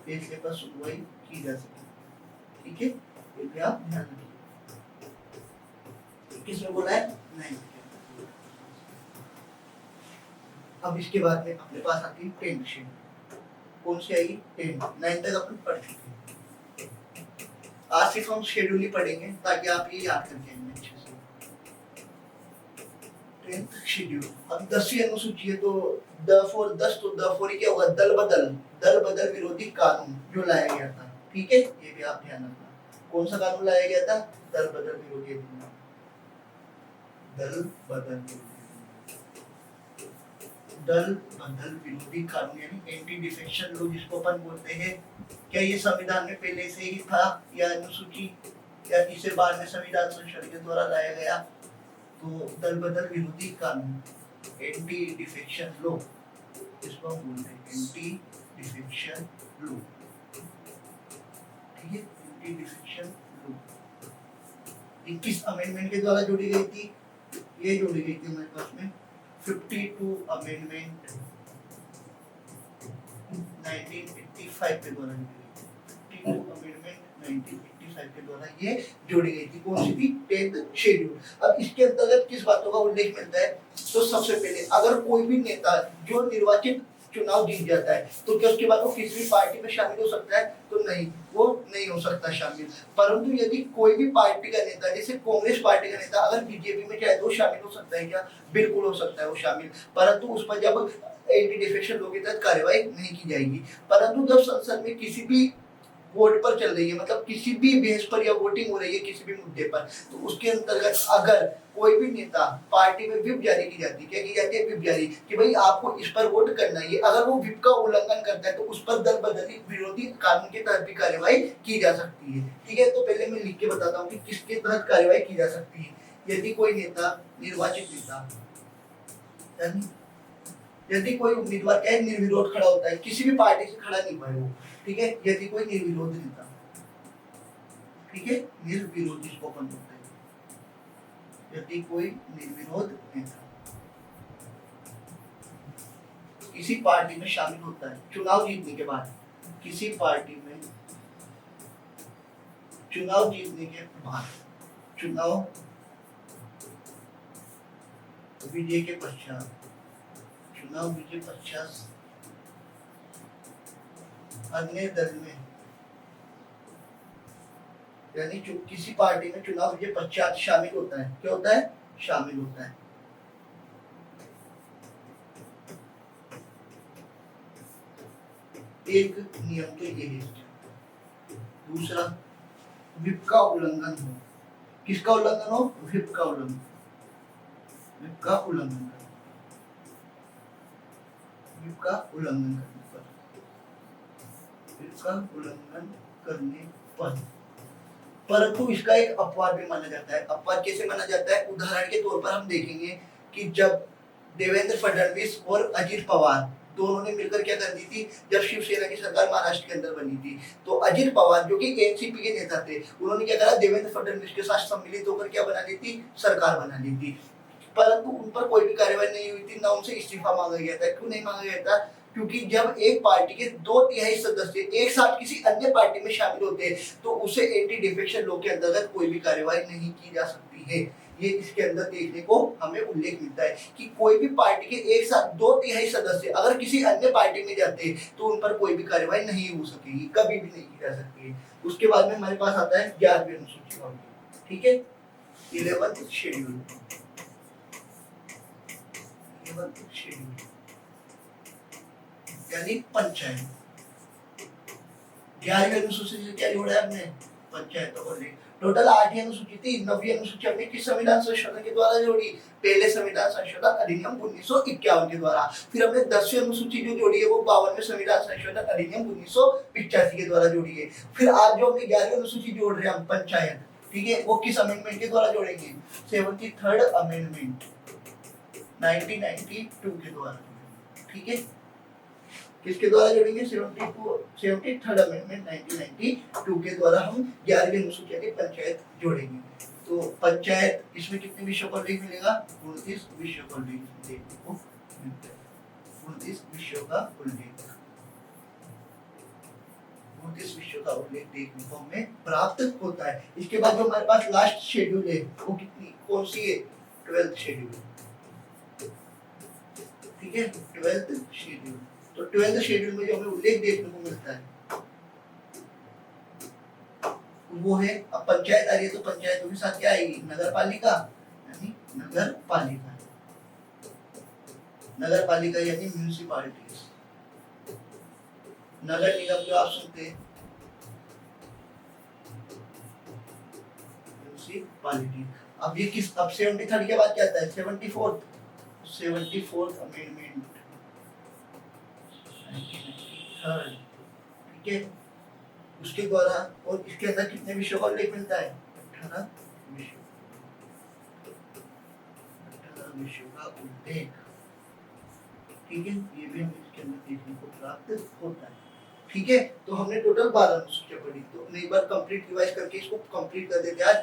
फैसले पर सुनवाई की जा सकेगी। ठीक है, ये भी आप ध्यान रखिए। किसमें बोला है? नहीं। अब इसके बाद में अपने पास आती है 10th शेड्यूल। कौन सी आएगी? 10th। 9th तक अपन पढ़ चुके हैं। आज सिर्फ हम शेड्यूल ही पढ़ेंगे ताकि आप ये याद करके आएंगे अच्छे से। 10th schedule. अब 10वीं अनुसूची है तो द फॉर 10, तो द फॉर क्या होगा? दल बदल विरोधी कानून जो लाया गया था। ठीक है, ये भी आप ध्यान रखना। कौन सा कानून लाया गया था? दल बदल विरोधी अधिनियम, दल बदल विरोधी कानून, यानी एंटी डिफेक्शन लॉ जिसको अपन बोलते हैं। क्या ये संविधान में पहले से ही था या अनुसूची, या इसे बाद में संविधान संशोधन के द्वारा लाया गया? तो दल बदल विरोधी कानून, एंटी डिफेक्शन लॉ इसको हम बोलते हैं, एंटी डिफेक्शन लॉ। ठीक है, एंटी डिफेक्शन लॉ। 21 अमेंडमेंट के द्वारा जोड़ी गई थी। ये जोड़ी गई थी हमारे पास में 52 अमेंडमेंट 1985 के द्वारा जोड़ी गई थी। 52 अमेंडमेंट 1985 के द्वारा ये जोड़ी गई थी। कौन सी थी? 10th schedule. अब इसके अंतर्गत किस बातों का उल्लेख मिलता है? तो सबसे पहले अगर कोई भी नेता जो निर्वाचित चुनाव जीत जाता है तो क्या उसके बाद वो किसी भी पार्टी में शामिल हो सकता है? तो नहीं, वो नहीं हो सकता शामिल। परंतु यदि कोई भी पार्टी का नेता, जैसे कांग्रेस पार्टी का नेता अगर बीजेपी में चाहे तो शामिल हो सकता है क्या? बिल्कुल हो सकता है वो शामिल, परंतु उस पर जब एंटी डिफेक्शन लॉ के तहत कार्रवाई नहीं की जाएगी। परंतु जब संसद में किसी भी वोट पर चल रही है, मतलब किसी भी बेस पर या वोटिंग हो रही है किसी भी मुद्दे पर, तो उसके अंतर्गत अगर कोई भी नेता पार्टी में व्हिप जारी की जाती है, क्या की जाती है? व्हिप जारी, कि भाई आपको इस पर वोट करना है। अगर वो व्हिप का उल्लंघन करता है तो उस पर दल बदली विरोधी कानून के तहत भी कार्रवाई की जा सकती है। ठीक है, तो पहले मैं लिख के बताता हूँ कि किसके तहत कार्रवाई की जा सकती है। यदि कोई नेता, निर्वाचित नेता, यदि कोई उम्मीदवार क्या निर्विरोध खड़ा होता है, किसी भी पार्टी से खड़ा नहीं हुआ है वो, ठीक है, यदि कोई निर्विरोध नेता, ठीक है, निर्विरोध जिसको अपन बोलते हैं, यदि कोई निर्विरोध नेता किसी पार्टी में शामिल होता है चुनाव जीतने के बाद, किसी पार्टी में चुनाव जीतने के बाद, चुनाव विजय के पश्चात, चुनाव विजय पश्चात अन्य दल में, यानी किसी पार्टी में चुनाव विजय पश्चात शामिल होता है, क्या होता है? शामिल होता है। एक नियम तो ये है। दूसरा, व्हिप का उल्लंघन हो। किसका उल्लंघन हो? व्हिप का उल्लंघन, व्हिप का उल्लंघन, व्हिप का उल्लंघन करने पर, व्हिप का उल्लंघन करने पर। परंतु इसका एक अपवाद भी माना जाता है। अपवाद कैसे माना जाता है? उदाहरण के तौर पर हम देखेंगे कि जब देवेंद्र फडणवीस और अजित पवार दोनों ने मिलकर क्या कर दी थी, जब शिवसेना की सरकार महाराष्ट्र के अंदर बनी थी, तो अजित पवार जो कि एनसीपी के नेता थे, उन्होंने क्या करा? देवेंद्र फडणवीस के साथ सम्मिलित होकर क्या बना ली थी? सरकार बना ली थी। परंतु उन पर कोई भी कार्रवाई नहीं हुई थी, ना उनसे इस्तीफा मांगा गया था। क्यों नहीं मांगा गया था? क्योंकि जब एक पार्टी के 2/3 सदस्य एक साथ किसी अन्य पार्टी में शामिल होते हैं तो उसे एंटी डिफेक्शन लॉ के अंतर्गत कोई भी कार्रवाई नहीं की जा सकती है। ये इसके अंदर देखने को हमें उल्लेख मिलता है कि कोई भी पार्टी के एक साथ 2/3 सदस्य अगर किसी अन्य पार्टी में जाते हैं तो उन पर कोई भी कार्रवाई नहीं हो सकेगी, कभी भी नहीं की जा सकती है। उसके बाद में हमारे पास आता है 11वीं अनुसूची, ठीक है, 11th शेड्यूल, 11th शेड्यूल यानी पंचायत। 11वीं अनुसूची से क्या जोड़ा है हमने? पंचायतों को। टोटल 8 अनुसूची थी। 9वीं अनुसूची हमने किस संविधान संशोधन के द्वारा जोड़ी? पहले संविधान संशोधन अधिनियम 1951 के द्वारा। फिर हमने 10वीं अनुसूची जो जोड़ी है वो 52वें संविधान संशोधन अधिनियम 1985 के द्वारा जोड़ी है। फिर आज जो हमने 11वीं अनुसूची जोड़ रहे हैं हम, पंचायत, ठीक है, वो किस अमेंडमेंट के द्वारा जोड़ेंगे? 73rd अमेंडमेंट 1992 के द्वारा, ठीक है। किसके द्वारा जोड़ेंगे? 73rd अमेंडमेंट 1992 के द्वारा हम 11वीं अनुसूची यानी पंचायत जोड़ेंगे। तो पंचायत, इसमें कितने विषयों का उल्लेख मिलेगा? 29 विषयों का उल्लेख देखने को मिलता है। 29 विषयों का उल्लेख, 29 विषयों का उल्लेख देखने को हमें प्राप्त होता है। इसके बाद जो हमारे पास लास्ट शेड्यूल है वो कितनी, कौन सी है? 12th शेड्यूल, ठीक है, 12th शेड्यूल। तो 12th शेड्यूल में जो हमें उल्लेख देखने को मिलता है वो है, अब पंचायत आ रही है तो पंचायतों के साथ क्या आएगी? नगर पालिका, यानी नगर पालिका, नगर पालिका यानी म्यूनिसिपालिटीज, नगर निगम जो आप सुनते हैं म्यूनिसिपालिटी। अब ये किस, अब 73rd के बाद क्या आता है? 74th अमेंडमेंट, ठीक है, उसके द्वारा। और इसके अंदर कितने विषयों का उल्लेख मिलता है? 18 विषयों का उल्लेख, ठीक है, ये भी हमें इसके अंदर देखने को प्राप्त होता है। ठीक है, तो हमने टोटल 12 अनुसूचियां पढ़ी, तो हमने एक बार कंप्लीट रिवाइज करके इसको कंप्लीट कर देते हैं आज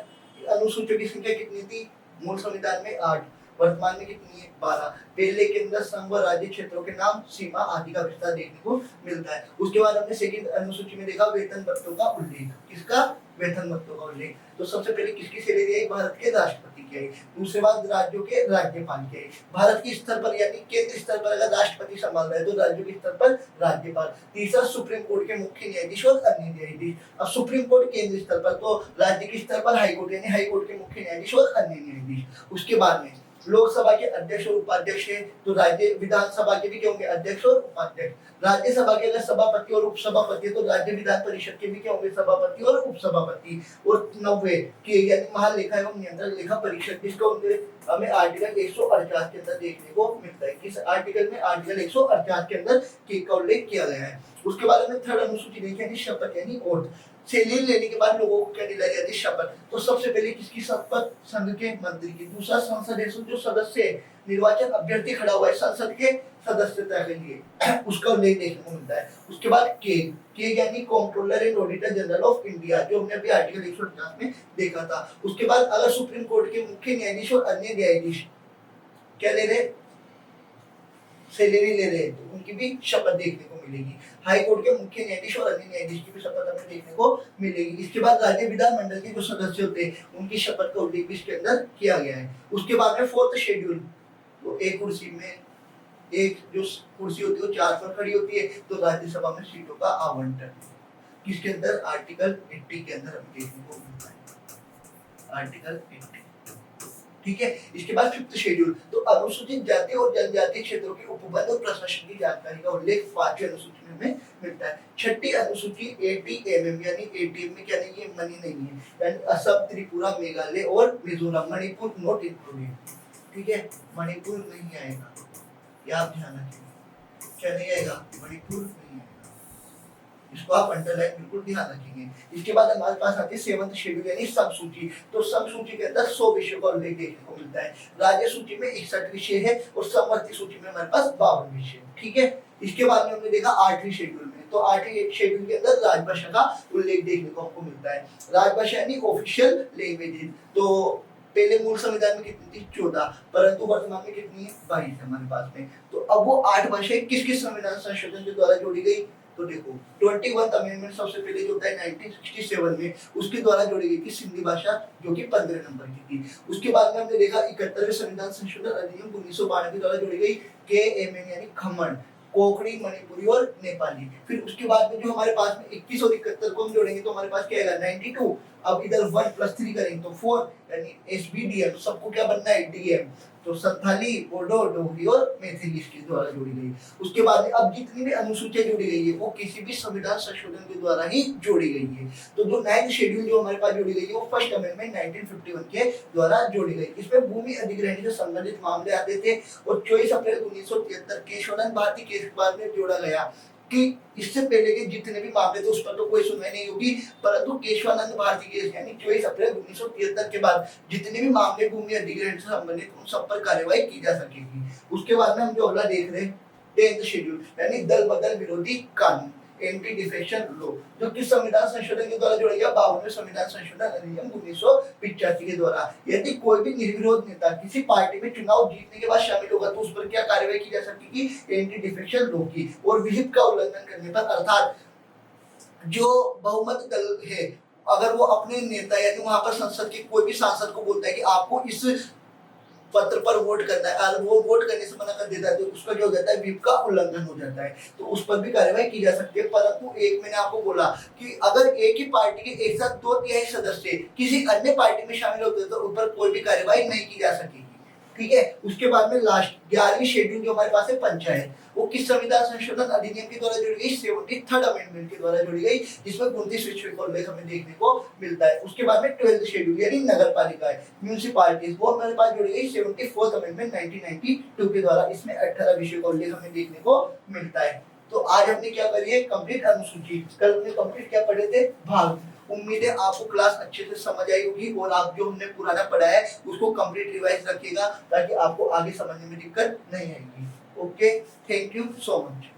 अनुसूचियों की संख्या कितनी थी मूल संविधान में 8, वर्तमान में कितनी है 12। पहले के अंदर संघ व राज्य क्षेत्रों के नाम, सीमा आदि का विस्तार देखने को मिलता है। उसके बाद हमने सेकंड अनुसूची में देखा वेतन भत्तों का उल्लेख। किसका? वेतन भत्तों का उल्लेख। तो सबसे पहले किसकी सैलरी आई? भारत के राष्ट्रपति की आई। दूसरे बाद राज्यों के राज्यपाल की आई। भारत के स्तर पर यानी केंद्र स्तर पर अगर राष्ट्रपति संभाल रहा है तो राज्यों के स्तर पर राज्यपाल। तीसरा सुप्रीम कोर्ट के मुख्य न्यायाधीश और अन्य न्यायाधीश। अब सुप्रीम कोर्ट केंद्र स्तर पर तो राज्य के स्तर पर हाई कोर्ट यानी हाई कोर्ट के मुख्य न्यायाधीश और अन्य न्यायाधीश। उसके बाद में लोकसभा के अध्यक्ष और उपाध्यक्ष है तो राज्य विधानसभा के भी क्या होंगे? अध्यक्ष और उपाध्यक्ष। राज्यसभा के अगर सभापति और उपसभापति तो राज्य विधान परिषद के भी क्या होंगे? सभापति और उपसभापति। और 90 के यानी महालेखा एवं नियंत्रण लेखा परिषद जिसका होंगे हमें आर्टिकल 148 के अंदर देखने को मिलता है। किस आर्टिकल में? आर्टिकल 148 के अंदर का उल्लेख किया गया है। उसके बाद में थर्ड अनुसूची देखी यानी शपथ यानी ओथ। सैलरी लेने के बाद लोगों को क्या दिलाई जाती है? शपथ। तो सबसे पहले किसकी शपथ? संघ के मंत्री की। दूसरा संसद जो सदस्य निर्वाचन अभ्यर्थी खड़ा हुआ है संसद के सदस्यता के लिए उसका उल्लेख देखने को मिलता है। उसके बाद के यानी controller and auditor general of India जो हमने अभी आर्टिकल 150 में देखा था। उसके बाद अगर सुप्रीम कोर्ट के मुख्य न्यायाधीश और अन्य न्यायाधीश क्या ले रहे? सैलरी ले रहे हैं तो उनकी भी शपथ देखने को मिलेगी। हाई कोर्ट के मुख्य न्यायाधीश और अन्य न्यायाधीश की भी शपथ हमें देखने को मिलेगी। इसके बाद राज्य विधानमंडल के जो सदस्य होते हैं उनकी शपथ का उल्लेख भी इसके अंदर किया गया है। उसके बाद में फोर्थ शेड्यूल तो एक कुर्सी में एक जो कुर्सी होती है वो 4 पर खड़ी होती है तो राज्यसभा में सीटों का आवंटन किसके अंदर? आर्टिकल 80 के अंदर हमें देखने को मिलता है। आर्टिकल 80 ठीक है। इसके बाद फिफ्थ शेड्यूल तो अनुसूचित जाति और जनजाति क्षेत्रों के उपबंध और प्रशासन की जानकारी का उल्लेख 5वीं अनुसूची में मिलता है। छठी अनुसूची ATMM यानी ATM में क्या नहीं है? मनी नहीं है यानी असम, त्रिपुरा, मेघालय और मिजोरम। Manipur not included. ठीक है, मणिपुर नहीं आएगा, या आप ध्यान रखेंगे क्या नहीं आएगा? मणिपुर नहीं आएगा, इसको आप अंडरलाइन बिल्कुल ध्यान रखेंगे। इसके बाद हमारे पास आती है 7th शेड्यूल यानी सब सूची। तो सब सूची के अंदर 100 विषयों का उल्लेख देखने को मिलता है। राज्य सूची में 61 विषय है और समवर्ती सूची में हमारे पास 52 विषय। ठीक है। इसके बाद में हमने देखा 8वीं शेड्यूल में तो 8वीं शेड्यूल के अंदर राजभाषा का उल्लेख देखने को हमको मिलता है। राजभाषा यानी ऑफिशियल लैंग्वेज। तो पहले मूल संविधान में कितनी थी? 14, परंतु वर्तमान में कितनी है? 22 है हमारे पास में। तो अब वो 8 भाषाएं किस किस संविधान संशोधन के द्वारा जोड़ी गई? तो देखो 21 अमेंडमेंट सबसे पहले जो होता है 1967 में उसके द्वारा जोड़ी गई थी सिंधी भाषा जो कि 15 नंबर की थी। उसके बाद में हमने देखा 71वें संविधान संशोधन अधिनियम 1992 के द्वारा जोड़ी गई KMN यानी खमन, कोंकणी, मणिपुरी और नेपाली। फिर उसके बाद में जो हमारे पास में 21 और 71 को हम जोड़ेंगे तो हमारे पास क्या आएगा? 92। अब इधर 1 + 3 करेंगे तो 4 यानी SBDM। सबको क्या बनना है? DM। तो संथाली, बोडो, डोगरी और मैथिली इसके द्वारा जोड़ी गई। उसके बाद में अब जितनी भी अनुसूचियां जोड़ी गई है वो किसी भी संविधान संशोधन के द्वारा ही जोड़ी गई है। तो जो 9th शेड्यूल जो हमारे पास जोड़ी गई है वो फर्स्ट अमेंडमेंट 1951 के द्वारा जोड़ी गई। इसमें भूमि अधिग्रहण से संबंधित मामले आते थे और 24 अप्रैल 1973 केशवानंद भारती केस के बाद में जोड़ा गया कि इससे पहले के जितने भी मामले थे उस पर तो कोई सुनवाई नहीं होगी, परंतु केशवानंद भारती केस यानी 24 अप्रैल 1973 के बाद जितने भी मामले भूमि अधिग्रहण से संबंधित उन सब पर कार्यवाही की जा सकेगी। उसके बाद में हम जो अगला देख रहे हैं 10th शेड्यूल यानी दल बदल विरोधी कानून एंटी डिफेक्शन लॉ जो कि संविधान संशोधन के द्वारा जोड़ा गया 52वें संविधान संशोधन अधिनियम 1985 के द्वारा। यदि कोई भी निर्विरोध नेता किसी पार्टी में चुनाव जीतने के बाद शामिल होगा तो उस पर क्या कार्रवाई की जा सकती है? एंटी डिफेक्शन लॉ की। और विहिप का उल्लंघन करने पर अर्थात जो बहुमत दल है अगर वो अपने नेता यानी वहां पर संसद के कोई भी सांसद को बोलता है कि आपको इस पत्र पर वोट करना है और वो वोट करने से मना कर देता है तो उसका जो हो जाता है व्हिप का उल्लंघन हो जाता है, तो उस पर भी कार्रवाई की जा सकती है। परंतु एक मैंने आपको बोला कि अगर एक ही पार्टी के एक साथ 2/3 सदस्य किसी अन्य पार्टी में शामिल होते हैं तो उन पर कोई भी कार्रवाई नहीं की जा सकेगी। ठीक है। उसके बाद में लास्ट 11वीं शेड्यूल जो हमारे पास है पंचायत, वो किस संविधान संशोधन अधिनियम के द्वारा जोड़ी गई? 73rd अमेंडमेंट के द्वारा जोड़ी गई जिसमें 29 विषयों का उल्लेख हमें देखने को मिलता है। उसके बाद में 12th शेड्यूल यानी नगर पालिका म्यूनिसिपैलिटीज वो हमारे पास जोड़ी गई 74th अमेंडमेंट 1992 के द्वारा। इसमें 18 विषयों का उल्लेख हमें देखने को मिलता है। तो आज हमने क्या करी है? कंप्लीट अनुसूची। कल हमने कंप्लीट क्या पढ़े थे? भाग। उम्मीद है आपको क्लास अच्छे से समझ आई होगी और आप जो हमने पुराना पढ़ा है उसको कंप्लीट रिवाइज रखिएगा ताकि आपको आगे समझने में दिक्कत नहीं आएगी। Okay, thank you so much.